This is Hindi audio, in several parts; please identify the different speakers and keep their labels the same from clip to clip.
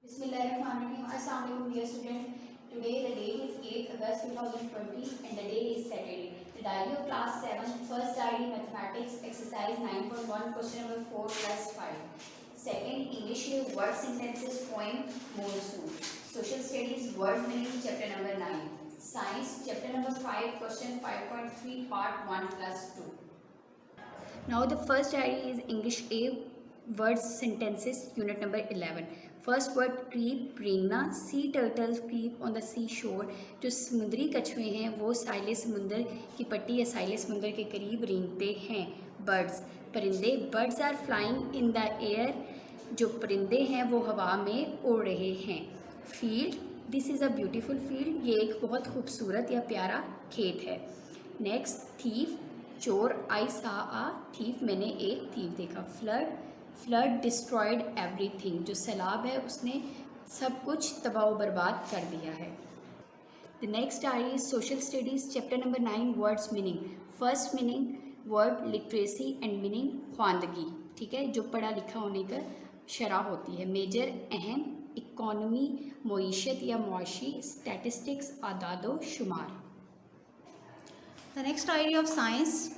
Speaker 1: Bismillahirrahmanirrahim. Assalamu alaikum dear student. Today the date is 8th August 2020 and the day is Saturday. The diary of class 7, first diary mathematics exercise 9.1 question number 4 plus 5. Second English word sentences poem monsoon. Social studies word meaning chapter number 9. Science chapter number 5 question 5.3 part 1 plus 2. Now the first diary is English A words sentences unit number 11. First word creep रेंगना, sea turtles creep on the sea shore. जो समुद्री कछुए हैं वो साहिल समुंदर की पट्टी या साहिल समुंदर के करीब रेंगते हैं। बर्ड्स परिंदे, birds are flying in the air. जो परिंदे हैं वो हवा में उड़ रहे हैं। Field, this is a beautiful field, ये एक बहुत खूबसूरत या प्यारा खेत है। नेक्स्ट थीफ, चोर, आई सा आ थीफ, मैंने एक थीफ देखा। फ्लड, फ्लड डिस्ट्रॉयड एवरीथिंग, जो सैलाब है उसने सब कुछ तबाह बर्बाद कर दिया है। The next are is social studies chapter number 9 words meaning. First meaning word literacy and meaning ख्वानदगी, ठीक है, जो पढ़ा लिखा होने का शरह होती है। मेजर अहम, इकॉनमी मईशत या मुआशी, स्टैटिस्टिक्स आदादो शुमार।
Speaker 2: The next idea of science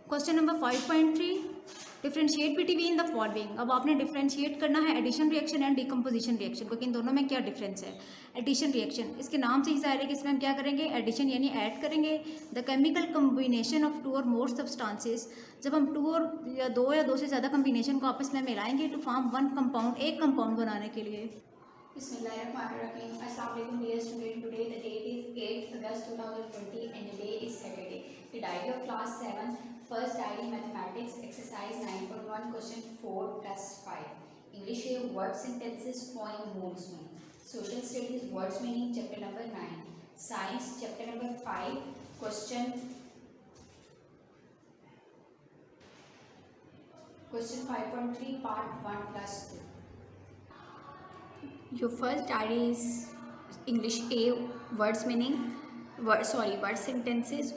Speaker 2: question number 5.3 differentiate between the following. अब आपने डिफ्रेंशिएट करना है addition reaction and decomposition reaction, क्योंकि इन दोनों में क्या डिफरेंस है। एडिशन रिएक्शन, इसके नाम से ही ज़ाहिर है कि इसमें हम क्या करेंगे, एडिशन यानी ऐड करेंगे। The chemical combination of two और मोर सब्सटेंसेस, जब हम टू और या दो से ज़्यादा कम्बिनेशन को आपस में मिलाएंगे टू फॉर्म वन कंपाउंड, एक कंपाउंड बनाने के लिए।
Speaker 1: Bismillahirrahmanirrahim. Assalamu alaikum dear student. Today the date is 8th August 2020 and the day is Saturday. The diary of class 7, first diary mathematics exercise 9.1 question 4 plus 5. English word sentences poem monsoon. Social studies words meaning chapter number 9. Science chapter number 5 question 5.3 part 1 plus 2. Your first diary is English A words meaning word sentences.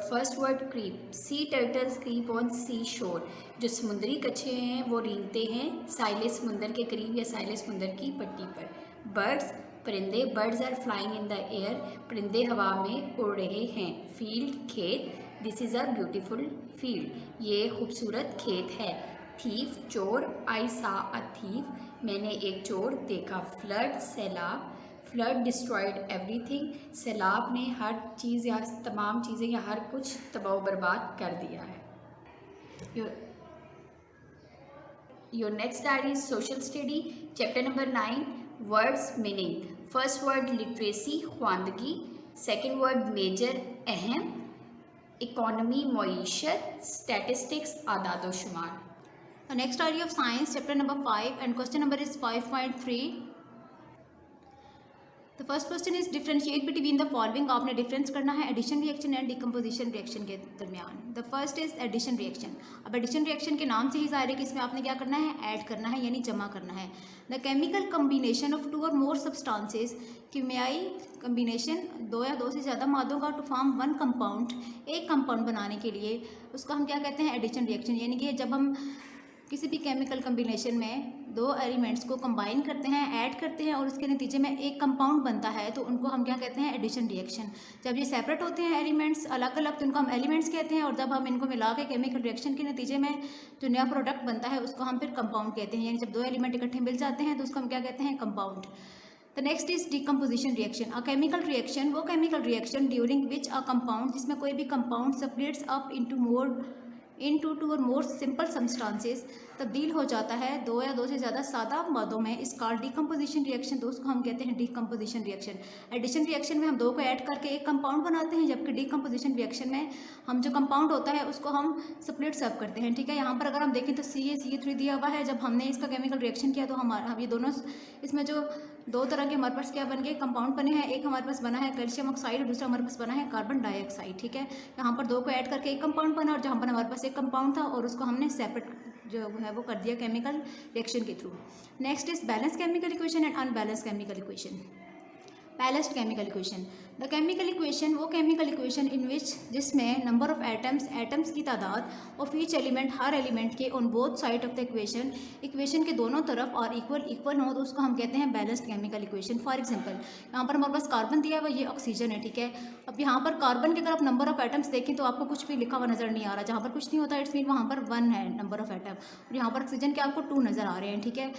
Speaker 1: First word creep, sea turtles creep on sea shore. जो समुद्री कछुए हैं वो रेंगते हैं साहिल समुंदर के करीब या साहिल समुंदर की पट्टी पर। बर्ड्स परिंदे, birds are flying in the air, परिंदे हवा में उड़ रहे हैं। फील्ड खेत, this is a beautiful field, ये खूबसूरत खेत है। थीफ चोर, आई सा अ थीफ, मैंने एक चोर देखा। फ्लड सैलाब, फ्लड डिस्ट्रॉयड एवरीथिंग, सैलाब ने हर चीज़ या तमाम चीज़ें या हर कुछ तबाह बर्बाद कर दिया है। Your next diary is social study chapter number 9 words meaning. First word literacy ख्वानदगी, सेकेंड वर्ड मेजर अहम, इकॉनमी मईशत, स्टैटिस्टिक्स आदादो शुमार।
Speaker 2: The next idea of science chapter number 5 and question number is 5.3. The first question is differentiate between the following. आपने डिफरेंस करना है addition reaction and decomposition reaction के दरमियान। The first is addition reaction. अब एडिशन रिएक्शन के नाम से ही ज़ाहिर है कि इसमें आपने क्या करना है, ऐड करना है यानी जमा करना है। The chemical combination of two और मोर सब्सटेंसेस, कीमियाई कम्बिनेशन दो या दो से ज़्यादा मादों का टू फॉर्म वन कंपाउंड, एक कंपाउंड बनाने के लिए उसको हम क्या कहते हैं, एडिशन रिएक्शन। यानी कि जब हम किसी भी केमिकल कम्बिनेशन में दो एलिमेंट्स को कंबाइन करते हैं, ऐड करते हैं और उसके नतीजे में एक कंपाउंड बनता है तो उनको हम क्या कहते हैं, एडिशन रिएक्शन। जब ये सेपरेट होते हैं एलिमेंट्स अलग अलग तो उनको हम एलिमेंट्स कहते हैं, और जब हम इनको मिला के केमिकल रिएक्शन के नतीजे में जो नया प्रोडक्ट बनता है उसको हम फिर कंपाउंड कहते हैं। यानी जब दो एलिमेंट इकट्ठे मिल जाते हैं तो उसको हम क्या कहते हैं, compound. The next is decomposition reaction. A chemical reaction, वो chemical reaction during which a compound, जिसमें कोई भी compound separates up into two और मोर सिंपल सब्सटेंसेस, तब्दील हो जाता है दो या दो से ज़्यादा सादा मादों में, इस कॉल्ड डिकम्पोजिशन रिएक्शन, तो उसको हम कहते हैं डिकम्पोजिशन रिएक्शन। एडिशन रिएक्शन में हम दो को ऐड करके एक कंपाउंड बनाते हैं, जबकि डिकम्पोजिशन रिएक्शन में हम जो कंपाउंड होता है उसको हम स्प्लिट्स अप करते हैं। ठीक है, यहाँ पर अगर हम देखें तो CA3 दिया हुआ है। जब हमने इसका केमिकल रिएक्शन किया तो हम ये दोनों, इसमें जो दो तरह के हमारे पास क्या बन गए, कंपाउंड बने हैं। एक हमारे पास बना है कैल्शियम ऑक्साइड और दूसरा हमारे पास बना है कार्बन डाइऑक्साइड। ठीक है, यहाँ पर दो को ऐड करके एक कंपाउंड बना और जहाँ पर हमारे पास एक कंपाउंड था और उसको हमने सेपरेट जो है वो कर दिया केमिकल रिएक्शन के through. Next is balance chemical equation and unbalance chemical equation. Balanced chemical equation. The chemical equation वो केमिकल इक्वेशन इन विच जिसमें नंबर ऑफ एटम्स की तादाद ऑफ ईच एलिमेंट हर एलिमेंट के on both side of the equation के दोनों तरफ और इक्वल हो तो उसको हम कहते हैं balanced chemical equation. For example यहाँ पर हमारे पास कार्बन दिया हुआ, ये ऑक्सीजन है, ठीक है। अब यहाँ पर कार्बन के अगर आप नंबर ऑफ एटम्स देखें तो आपको कुछ भी लिखा हुआ नजर नहीं आ रहा, जहाँ पर कुछ नहीं होता इट्स मीन वहाँ पर 1 है नंबर ऑफ एटम, और यहाँ पर ऑक्सीजन के आपको 2 नजर आ रहे हैं, ठीक है।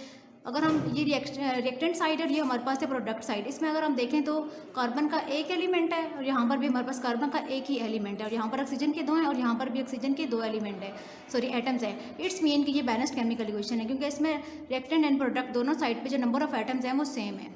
Speaker 2: अगर हम ये रिएक्टेंट साइड और ये हमारे पास है प्रोडक्ट साइड, इसमें अगर हम देखें तो कार्बन का एक एलिमेंट है और यहाँ पर भी हमारे पास कार्बन का एक ही एलिमेंट है, और यहाँ पर ऑक्सीजन के 2 हैं और यहाँ पर भी ऑक्सीजन के 2 एलिमेंट है, सॉरी एटम्स है। इट्स मीन कि ये बैलेंस्ड केमिकल इक्वेशन है, क्योंकि इसमें रिएक्टेंट एंड प्रोडक्ट दोनों साइड पे जो नंबर ऑफ एटम्स हैं वो सेम है।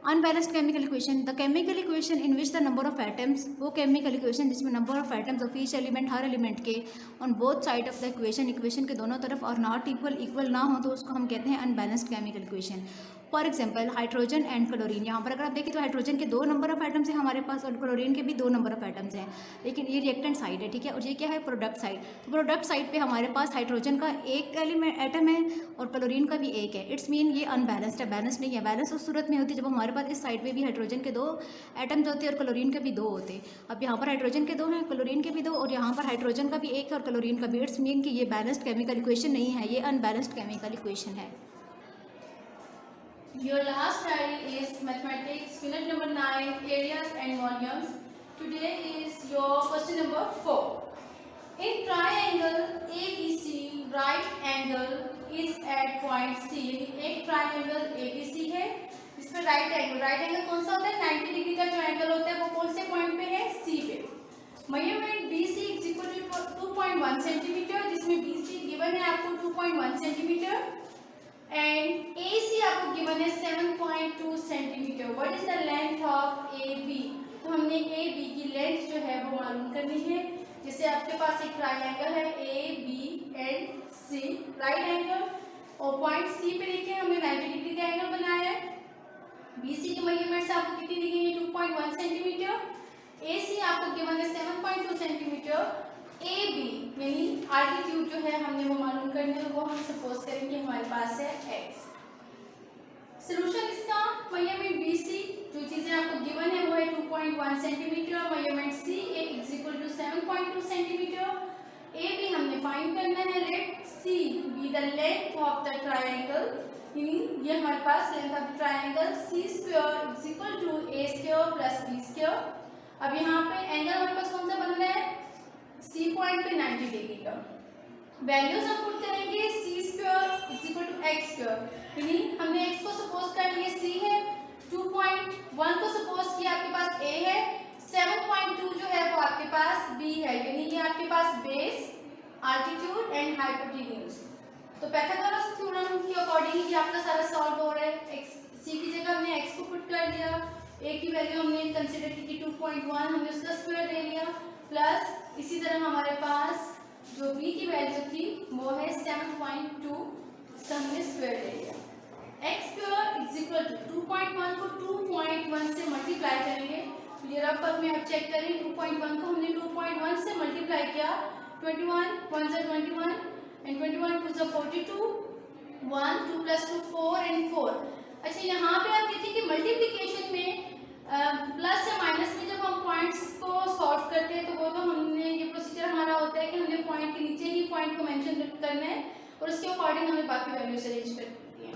Speaker 2: Unbalanced chemical equation, the chemical equation in which the number of atoms वो केमिकल इक्वेशन जिसमें number of atoms of each element हर एलिमेंट के on both side of the equation के दोनों तरफ और नॉट इक्वल ना हो तो उसको हम कहते हैं unbalanced chemical equation. For example hydrogen and chlorine, यहाँ पर अगर आप देखें तो हाइड्रोजन के 2 नंबर ऑफ एटम्स हैं हमारे पास और क्लोरीन के भी 2 नंबर ऑफ एटम्स हैं, लेकिन ये रिएक्टेंट साइड है, ठीक है। और ये क्या है, प्रोडक्ट साइड। तो प्रोडक्ट साइड पे हमारे पास हाइड्रोजन का एक एटम है और क्लोरीन का भी एक है। इट्स मीन ये अनबैलेंस्ड है, बैलेंस नहीं है। बैलेंस उस सूरत में होती है जब हमारे पास इस साइड पे भी हाइड्रोजन के 2 एटम्स होते हैं और क्लोरीन के भी 2 होते हैं। अब यहाँ पर हाइड्रोजन के 2 हैं, क्लोरीन के भी 2, और यहाँ पर हाइड्रोजन का भी एक है और क्लोरीन का भी। इट्स मीन कि ये बैलेंस्ड केमिकल इक्वेशन नहीं है, ये अनबैलेंस्ड केमिकल इक्वेशन है।
Speaker 3: Your last diary is mathematics, unit number 9, areas and volumes. Today is your question number 4. In triangle ABC, right angle is at point C. एक triangle ABC है, जिसमें right angle कौन सा होता है, 90 डिग्री का जो एंगल होता है वो कौन से पॉइंट पे है, C पे। Measurement BC is equal to 2.1 centimetre, जिसमें BC गिवन है आपको 2.1 सेंटीमीटर एंड AC आपको गिवन है 7.2 centimetre. What is the length of AB? तो हमने AB की लेंथ जो है वो मालूम करनी है। जैसे आपके पास एक ट्राइंगल है AB and C, right angle, और पॉइंट C पे देखिए हमने 90 डिग्री का एंगल बनाया है। BC की मेजरमेंट्स आपको कितनी दी गई है, 2.1 सेंटीमीटर। AC आपको गिवन है 7.2 सेंटीमीटर। AB यानी आल्टीट्यूड जो है हमने वो मालूम करने है, वो हम सपोज करेंगे हमारे पास है x। सॉल्यूशन इसका, मेजरमेंट BC जो चीजें आपको गिवन है वो है 2.1 centimetre, measurement C is equal to 7.2 centimetre. AB हमने फाइंड करना है, let C be the length of the triangle, यानी ये हमारे पास length of the triangle C square is equal to A square plus B square. अब यहाँ पे एंगल हमारे पास कौन सा बन रहा है, C पॉइंट पे 90 डिग्री का। वैल्यूज हम पुट करेंगे, C square is equal to x square, यानी हमने x को सपोज कर लिया C है, 2.1 को सपोज किया आपके पास A है, 7.2 जो है वो आपके पास B है, यानी ये आपके पास बेस, आल्टीट्यूड एंड हाइपोटेन्यूज। तो पाइथागोरस थ्योरम के अकॉर्डिंग ये आपका सारा सॉल्व हो रहा है। C की जगह हमने x को पुट कर दिया, A की वैल्यू हमने कंसीडर की 2.1, हमने उसका स्क्वायर ले लिया, प्लस इसी तरह हमारे पास जो B की वैल्यू थी वो है 7.2, इसका हमने स्क्वायर ले लिया। x square is equal to 2.1 को 2.1 से मल्टीप्लाई करेंगे, तो ये रफ वर्क में आप चेक करें, 2.1 को हमने 2.1 से मल्टीप्लाई किया, 21 1 से 21 एंड 21 2 से 42, 1 2 प्लस 2 4 एंड 4। अच्छा यहाँ पे आप देखिए कि मल्टीप्लिकेशन में प्लस या माइनस में जब हम पॉइंट्स को सॉल्व करते हैं तो वो तो हमने ये प्रोसीजर हमारा होता है कि हमने पॉइंट के नीचे ही पॉइंट को मेंशन करना है और उसके अकॉर्डिंग हमें बाकी वैल्यूज अरेंज करनी है।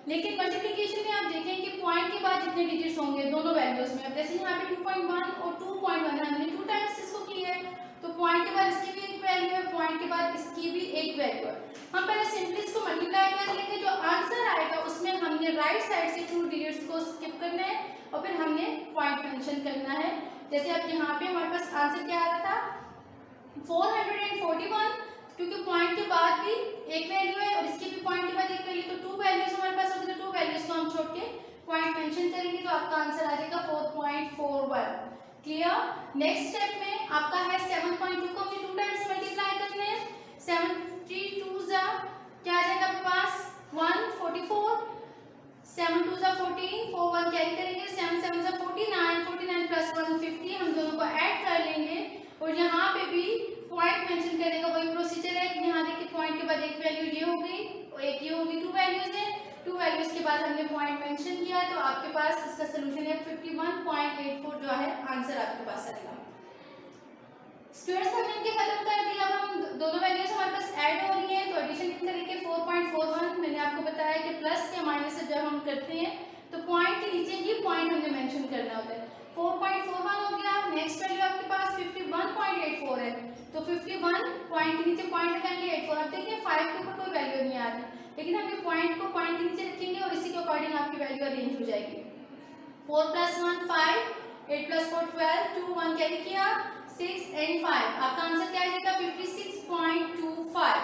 Speaker 3: लेकिन मल्टीप्लिकेशन में आप देखें कि पॉइंट के बाद जितने डिजिट्स होंगे दोनों वैल्यूज में, अब जैसे यहाँ पे 2.1 और 2.1 हमने 2 टाइम्स इसको किया है, तो पॉइंट के बाद इसकी भी एक वैल्यू है, पॉइंट के बाद इसकी भी एक वैल्यू है। हम पहले सिंपली इसको मल्टीप्लाई कर लेंगे, जो आंसर आएगा उसमें हमने राइट साइड से 2 डिजिट्स को स्किप करना है और फिर हमने पॉइंट मेंशन करना है। जैसे अब यहाँ पे हमारे पास आंसर क्या आ रहा था, 441, क्योंकि पॉइंट के बाद भी एक वैल्यू है और इसके भी पॉइंट के बाद एक वैल्यू, तो 2 वैल्यूज हमारे पास होगी, तो 2 वैल्यूज को हम छोड़ के पॉइंट मेंशन करेंगे तो आपका आंसर आ जाएगा 4.41। क्लियर। नेक्स्ट स्टेप में आपका है 7.2 को हमने 2 टाइम्स मल्टीप्लाई करना है, 72 जा क्या आ जाएगा आपके पास 144, 7 2 जा 14, 4 1 कैरी करेंगे, 7 7 जा 49, 49 प्लस 150, हम दोनों को ऐड कर लेंगे और यहाँ पे भी पॉइंट मेंशन करेगा, वही प्रोसीजर है कि यहाँ देखिए पॉइंट के बाद एक वैल्यू ये हो गई और एक ये होगी, 2 वैल्यूज है, 2 वैल्यूज के बाद हमने पॉइंट मेंशन किया, तो आपके पास इसका सोल्यूशन है 51.84 जो है आंसर आपके पास आएगा। स्क्वायर्स हमने इनके खत्म कर दिया। अब हम दोनों वैल्यूज हमारे पास ऐड हो रही हैं, तो एडिशन इन करेंगे 4.41। मैंने आपको बताया कि प्लस या माइनस से जब हम करते हैं तो पॉइंट के नीचे ही पॉइंट हमने मेंशन करना होता है। 4.41 हो गया। नेक्स्ट वैल्यू आपके पास 51.84 है, तो 51 पॉइंट के नीचे पॉइंट लगाएंगे 84। अब देखिए 5 के ऊपर कोई वैल्यू नहीं आ रही, लेकिन हम ये पॉइंट को पॉइंट के नीचे रखेंगे और इसी के अकॉर्डिंग आपकी वैल्यू अरेंज हो जाएगी। 4 + 1 5, 8 + 4 12, 2 1 कैरी किया, 6 and 5। आपका आंसर क्या आएगा 56.25।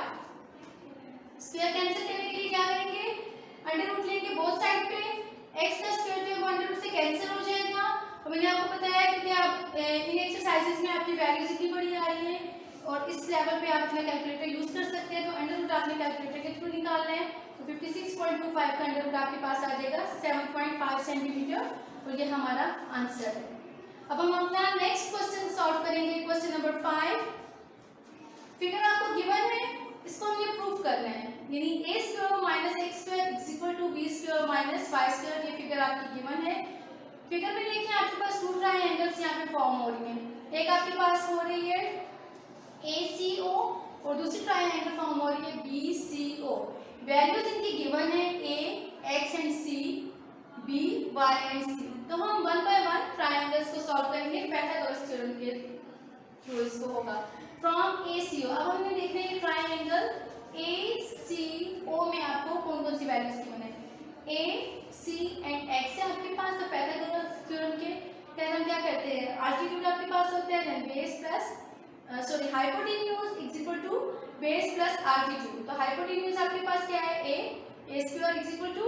Speaker 3: स्क्वायर कैंसिल करने के लिए क्या करेंगे, अंडर रूट लेंगे बोथ साइड पे, x का स्क्वायर जो है अंडर रूट से कैंसिल हो जाएगा। और मैंने आपको बताया कि आप इन एक्सरसाइजेस में आपकी वैल्यूज इतनी बड़ी आ रही है और इस लेवल पे आप अपना कैलकुलेटर यूज कर सकते हैं। तो अंडर रूट आपने कैलकुलेटर के थ्रू निकालना है, तो 56.25 का अंडर रूट आपके पास आ जाएगा 7.5 सेंटीमीटर, और ये हमारा आंसर है। अब हम अपना नेक्स्ट क्वेश्चन सॉल्व करेंगे। Question number 5। फिगर आपको गिवन है, इसको हमें प्रूफ करना है, यानी a² - x² = b² - y²। ये फिगर आपकी गिवन है। फिगर में देखिए आपके पास 2 ट्रायंगल्स यहाँ पे फॉर्म हो रही हैं। एक आपके पास हो रही है ACO और दूसरी ट्रायंगल फॉर्म हो रही है BCO। वैल्यूज इनकी गिवन है A, X and C, B, Y and C। तो हम 1 by 1 ट्रायंगल्स को सॉल्व करेंगे पाइथागोरस थ्योरम के थ्रू इसको होगा। फ्रॉम ACO अब हमने देखना है ट्रायंगल ACO में आपको कौन कौन सी वैल्यूज गिवन है। A, C and X है आपके पास। तो पाइथागोरस थ्योरम के तहत हम क्या करते हैं, आल्टीट्यूड आपके पास होता है then base plus hypotenuse is equal to base plus altitude. तो हाइपोटेन्यूज आपके पास क्या है a² is equal to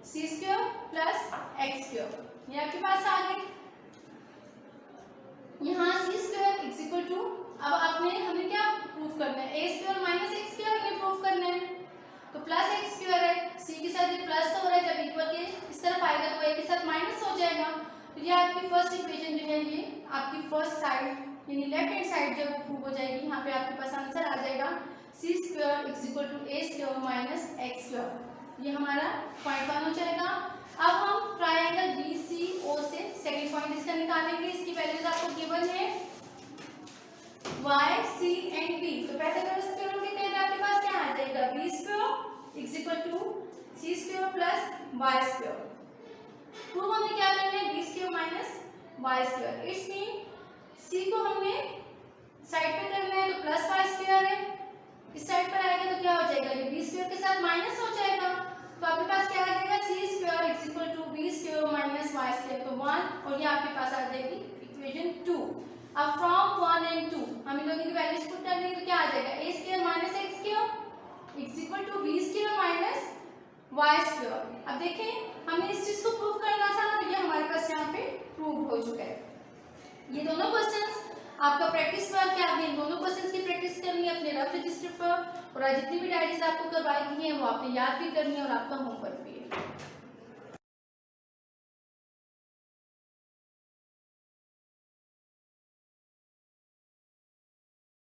Speaker 3: c² plus x²। ये आपके पास आ गए। यहाँ c² इज इक्वल टू, अब आपने हमें क्या प्रूफ करना है, a² माइनस x² हमें प्रूफ करना है। तो प्लस x² है, c के साथ ये प्लस हो रहा है, जब इक्वल के इस तरफ आएगा तो a के साथ माइनस हो जाएगा। तो ये आपकी फर्स्ट इक्वेशन जो है, ये आपकी फर्स्ट साइड यानी लेफ्ट हैंड साइड जब प्रूव हो जाएगी, यहाँ पे आपके पास आंसर आ जाएगा c² is equal to a² minus x²। ये हमारा पॉइंट 1 हो जाएगा। अब हम ट्रायंगल BCO से सेकंड पॉइंट इसका निकालेंगे। इसकी वैल्यूज आपको गिवन है y, c and b। तो पाइथागोरस थ्योरम के तहत आपके पास क्या आ जाएगा b² is equal to c² plus y²। Prove हमने क्या करना है b² minus y²। It's mean c को हमने साइड पे करना है, तो प्लस y² है, इस साइड पर आएगा तो क्या हो जाएगा, ये b² के साथ माइनस हो जाएगा। तो आपके पास क्या आ जाएगा c² is equal to b² minus y²। तो 1 और ये आपके पास आ जाएगी इक्वेशन 2। अब फ्रॉम 1 and 2 हम इन दोनों की वैल्यूज पुट कर देंगे, तो क्या आ जाएगा a² minus x² is equal to b² minus y²। अब देखें हमें इस चीज को प्रूव करना था, तो ये हमारे पास यहाँ पे प्रूव हो चुका है। ये दोनों क्वेश्चंस आपका प्रैक्टिस वर्क है, आपने इन दोनों क्वेश्चंस की प्रैक्टिस करनी है अपने रफ रजिस्टर पर, और आज जितनी भी डायरीज आपको करवाई गई हैं वो आपने याद भी करनी है और आपका होमवर्क